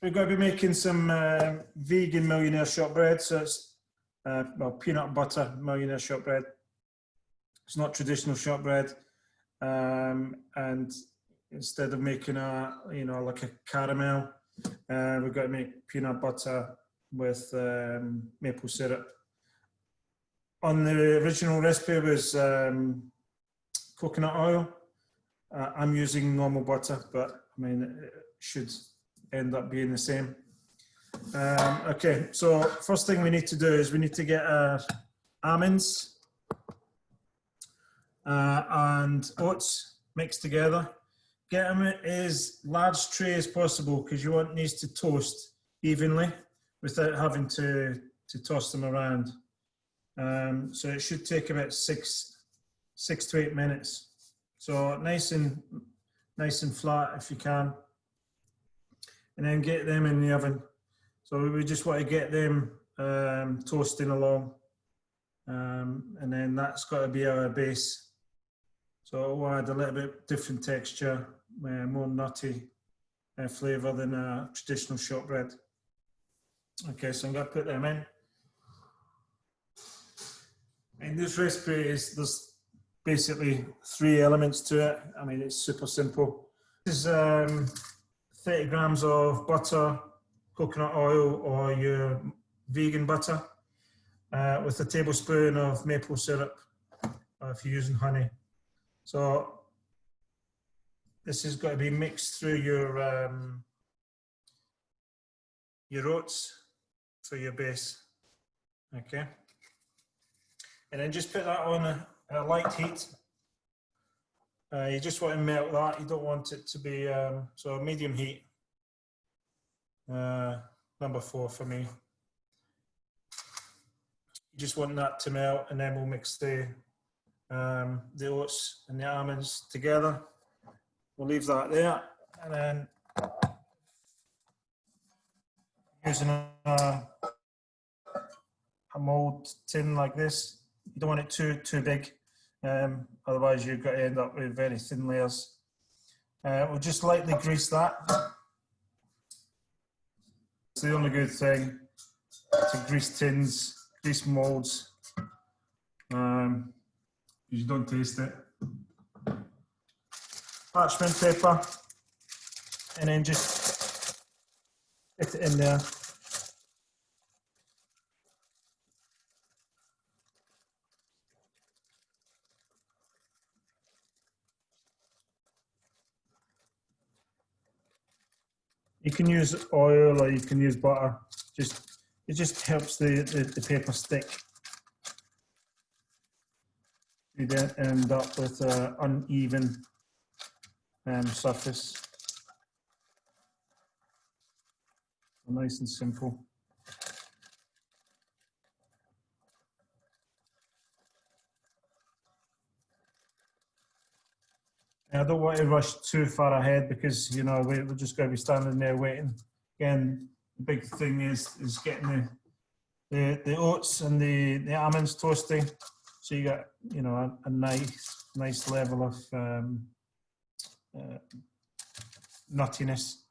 We're going to be making some vegan Millionaire shortbread. So it's well, peanut butter Millionaire shortbread. It's not traditional shortbread, and instead of making a like a caramel, we've got to make peanut butter with maple syrup. On the original recipe was coconut oil. I'm using normal butter, but I mean it should end up being the same. Okay, so first thing we need to do is we need to get our almonds and oats mixed together. Get them in as large tray as possible because you want these to toast evenly without having to toss them around. So it should take about 6 to 8 minutes. So nice and flat if you can. And then get them in the oven. So we just want to get them toasting along. And then that's got to be our base. So we'll add a little bit different texture, more nutty flavour than a traditional shortbread. Okay, so I'm going to put them in. And this recipe there's basically 3 elements to it. I mean, it's super simple. This is 30 grams of butter, coconut oil, or your vegan butter, with a tablespoon of maple syrup, if you're using honey. So this has got to be mixed through your oats for your base. Okay. And then just put that on a light heat. You just want to melt that. You don't want it to be so medium heat. Number 4 for me. You just want that to melt, and then we'll mix the oats and the almonds together. We'll leave that there, and then using a mold tin like this. You don't want it too big. Otherwise you've got to end up with very thin layers. We'll just lightly grease that. It's the only good thing to grease tins, grease molds. You don't taste it. Parchment paper, and then just get it in there. You can use oil or you can use butter. It just helps the paper stick. You don't end up with an uneven surface. Nice and simple. I don't want to rush too far ahead because we're just going to be standing there waiting. Again, the big thing is getting the oats and the almonds toasting, so you got a nice level of nuttiness.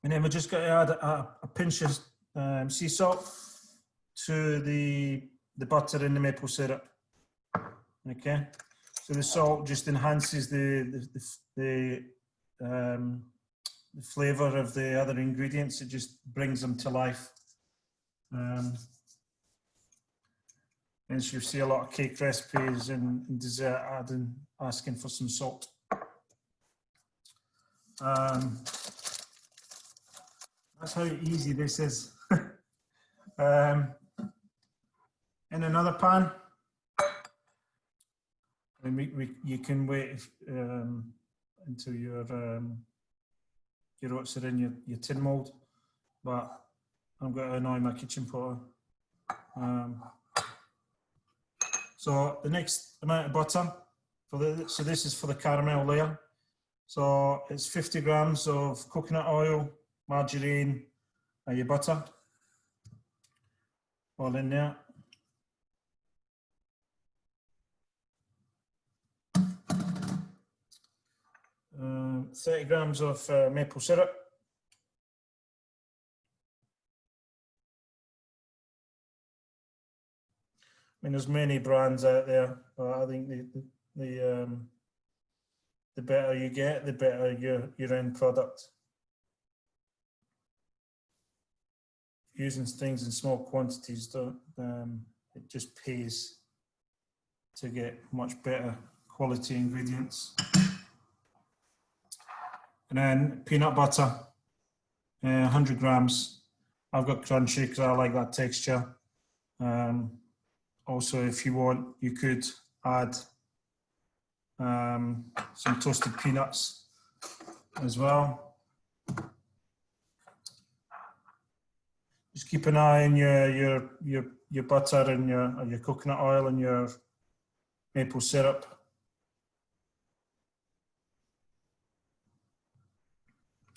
And then we're just going to add a pinch of sea salt to the butter and the maple syrup. Okay. So the salt just enhances the flavour of the other ingredients. It just brings them to life. And so you see a lot of cake recipes and dessert asking for some salt. That's how easy this is. In another pan. And you can wait until your oats are in your tin mould, but I'm going to annoy my kitchen potter. So the next amount of butter so this is for the caramel layer. So it's 50 grams of coconut oil, margarine, and your butter all in there. 30 grams of maple syrup. mean, there's many brands out there, but I think the better you get, the better your end product. Using things in small quantities, it just pays to get much better quality ingredients. And then peanut butter, 100 grams. I've got crunchy because I like that texture. Also, if you want, you could add some toasted peanuts as well. Just keep an eye on your butter and your coconut oil and your maple syrup.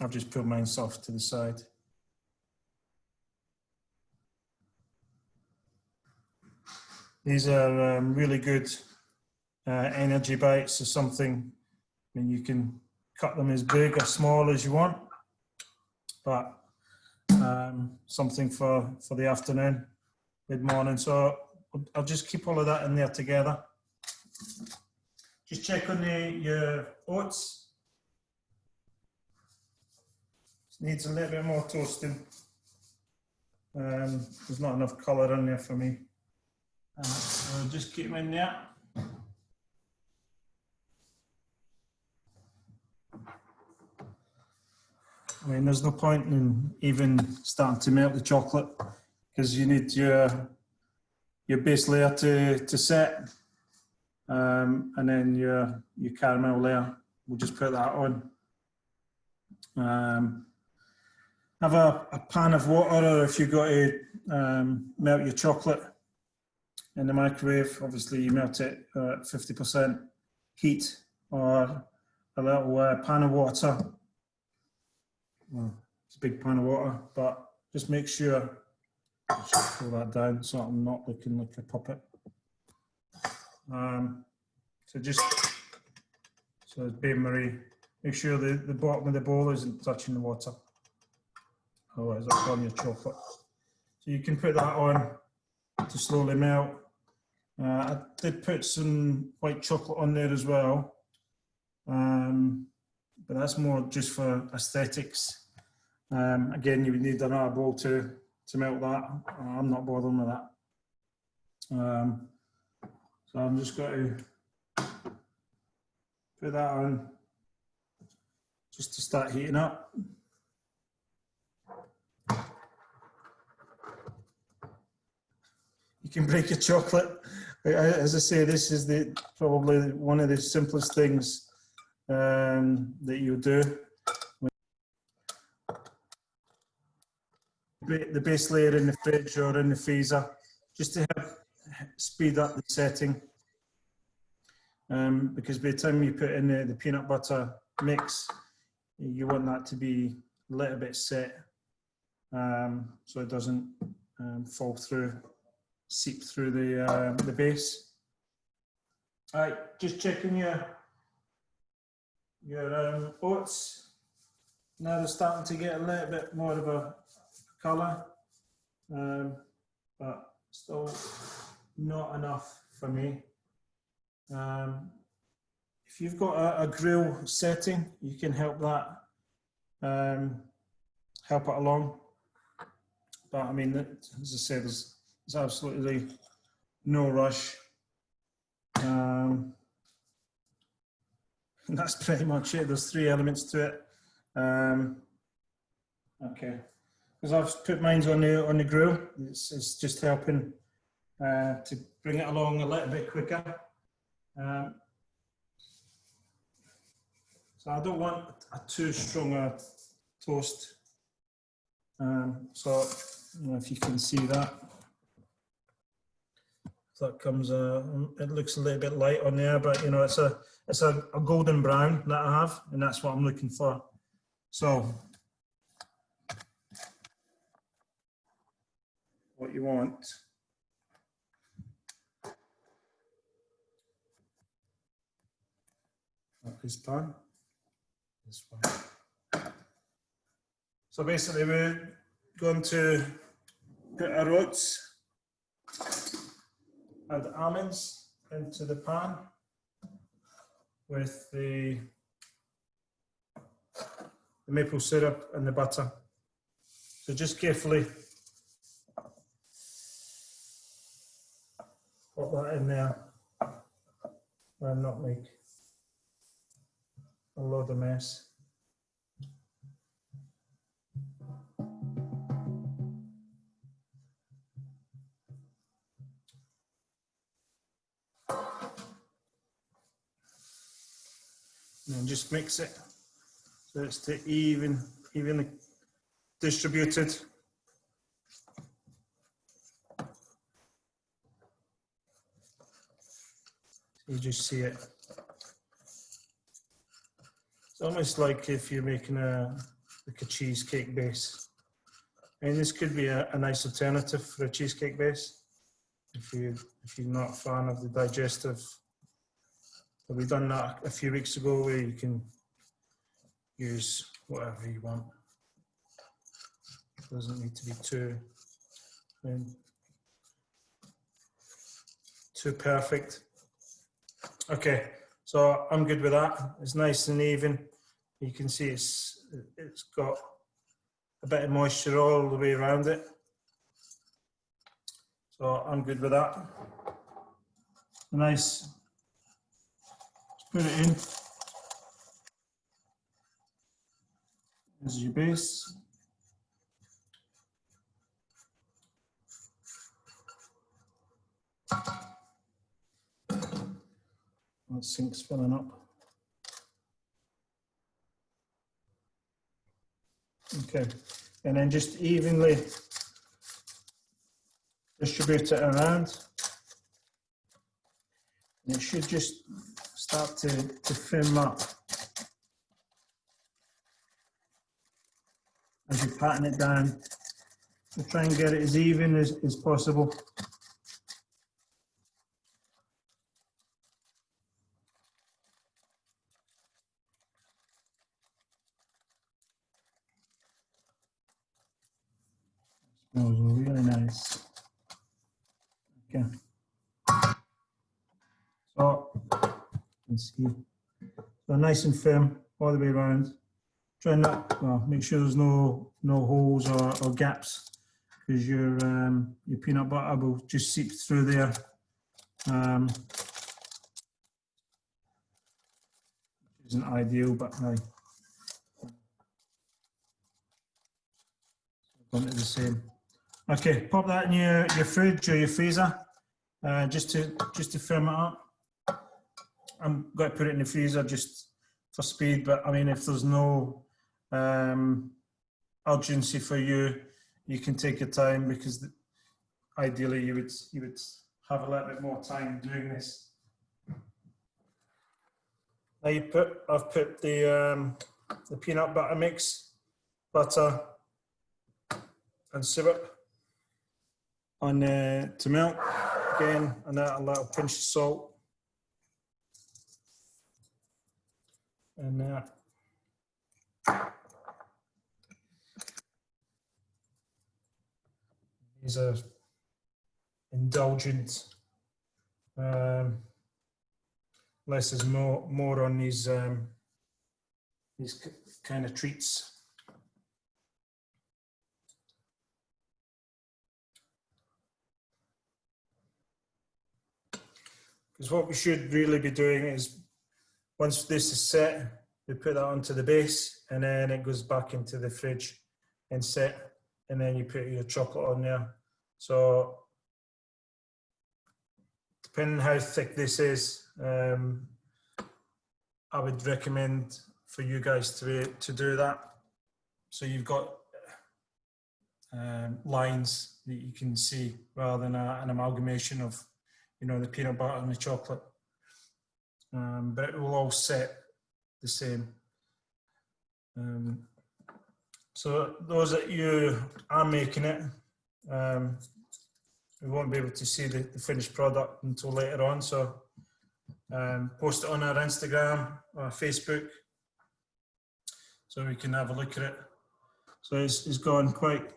I've just put mine off to the side. These are really good energy bites or something. I mean, you can cut them as big or small as you want, but something for the afternoon, mid-morning. So I'll just keep all of that in there together. Just check on your oats. Needs a little bit more toasting. There's not enough colour in there for me. So I'll just keep them in there. I mean, there's no point in even starting to melt the chocolate because you need your base layer to set, and then your caramel layer. We'll just put that on. Have a pan of water, or if you've got to melt your chocolate in the microwave, obviously you melt it at 50% heat, or a little pan of water. Well, it's a big pan of water, but just make sure, just pull that down so I'm not looking like a puppet. So it's bain-marie, make sure the bottom of the bowl isn't touching the water. Otherwise it'll burn your chocolate. So you can put that on to slowly melt. I did put some white chocolate on there as well, but that's more just for aesthetics. Again, you would need another bowl to melt that. I'm not bothering with that. So I'm just going to put that on just to start heating up. You can break your chocolate. As I say, this is probably one of the simplest things that you'll do. The base layer in the fridge or in the freezer, just to help speed up the setting. Because by the time you put in the peanut butter mix, you want that to be a little bit set, so it doesn't fall through, seep through the base. All right, just checking your oats. Now they're starting to get a little bit more of a colour, but still not enough for me. If you've got a grill setting, you can help that, help it along. But I mean, as I said, there's absolutely no rush. And that's pretty much it. There's 3 elements to it. Okay, because I've put mine on the grill. It's just helping to bring it along a little bit quicker. So I don't want a too strong a toast. So you know, if you can see that, that comes. It looks a little bit light on there, but you know, it's a golden brown that I have, and that's what I'm looking for. So what you want. This pan, this one. So basically we're going to put our oats add almonds into the pan with the maple syrup and the butter. So just carefully put that in there and not make a load of mess. And then just mix it so it's evenly distributed. You just see it. It's almost like if you're making like a cheesecake base. And this could be a nice alternative for a cheesecake base if you're not a fan of the digestive. But we've done that a few weeks ago where you can use whatever you want. It doesn't need to be too perfect. Okay, so I'm good with that. It's nice and even. You can see it's got a bit of moisture all the way around it. So I'm good with that. Nice. Let's put it in. This is your base. That sink's filling up. Okay, and then just evenly distribute it around. And it should just start to firm up as you pattern it down. We'll try and get it as even as possible. Smells really nice. Okay. So you can see, so nice and firm all the way around. Try not, well, make sure there's no holes or gaps, because your peanut butter will just seep through there. Isn't ideal, but I want it the same. Okay, pop that in your fridge or your freezer, just to firm it up. I'm going to put it in the freezer just for speed, but I mean, if there's no urgency for you, you can take your time, because ideally you would have a little bit more time doing this. Now I've put the peanut butter mix, butter and syrup on to melt again, and a little pinch of salt. And these are indulgent. Less is more on these kind of treats. Because what we should really be doing is, once this is set, we put that onto the base, and then it goes back into the fridge and set, and then you put your chocolate on there. So depending on how thick this is, I would recommend for you guys to do that. So you've got lines that you can see, rather than an amalgamation of, you know, the peanut butter and the chocolate. But it will all set the same. So those that you are making it, we won't be able to see the finished product until later on. So post it on our Instagram or Facebook so we can have a look at it. So it's gone quite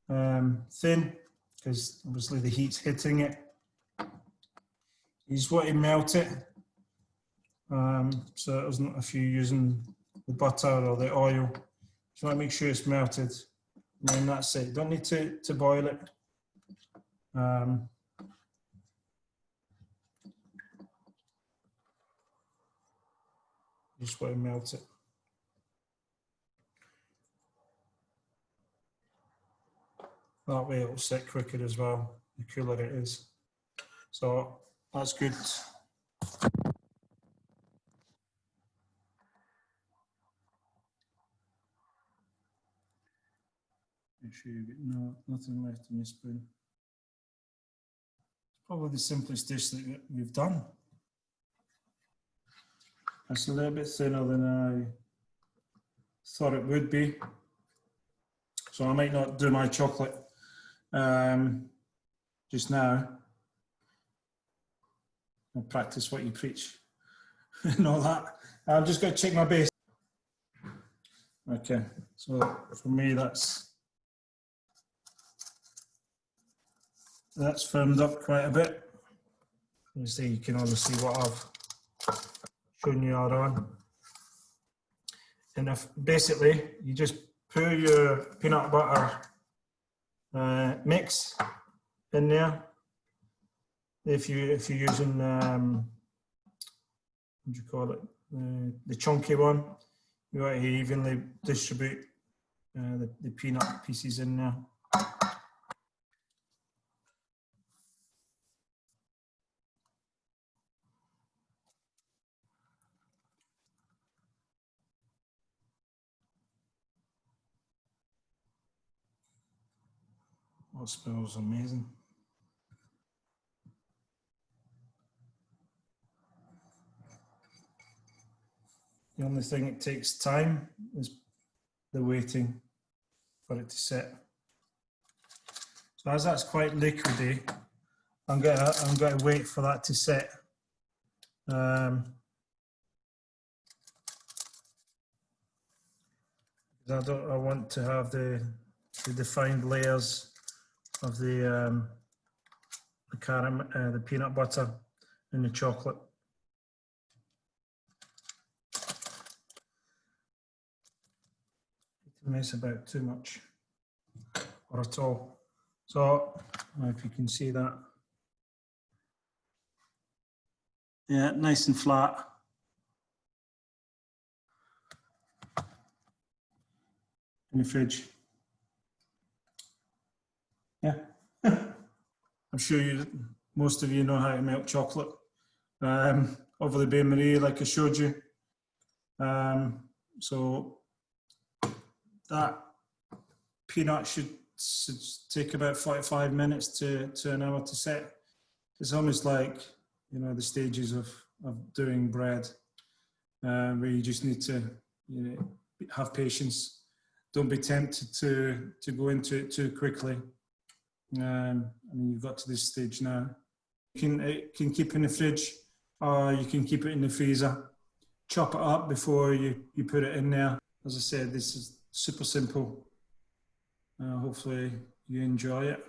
thin, because obviously the heat's hitting it. You just want to melt it. So it isn't if you're using the butter or the oil. Just want to make sure it's melted. And then that's it. You don't need to boil it. You just want to melt it. That way it'll set quicker as well, the cooler it is. So that's good. Make sure you get nothing left in your spoon. It's probably the simplest dish that we've done. It's a little bit thinner than I thought it would be. So I might not do my chocolate just now. I'll practice what you preach and all that. I'm just going to check my base. Okay, so for me that's firmed up quite a bit. You see, you can obviously see what I've shown you are on. And if basically you just pour your peanut butter mix in there. If you're using what do you call it, the chunky one, you want to evenly distribute the peanut pieces in there. Oh, it smells amazing. The only thing that takes time is the waiting for it to set. So as that's quite liquidy, I'm going to wait for that to set. I want to have the defined layers of the caramel, the peanut butter, and the chocolate. Don't mess about too much or at all. So if you can see that, yeah, nice and flat. In the fridge. Yeah, I'm sure most of you know how to melt chocolate over the bain-marie, like I showed you. So that peanut should take about 45 minutes to an hour to set. It's almost like, you know, the stages of doing bread, where you just need to, you know, have patience. Don't be tempted to go into it too quickly. I mean, you've got to this stage now. It can keep in the fridge, or you can keep it in the freezer. Chop it up before you put it in there. As I said, this is super simple. Hopefully you enjoy it.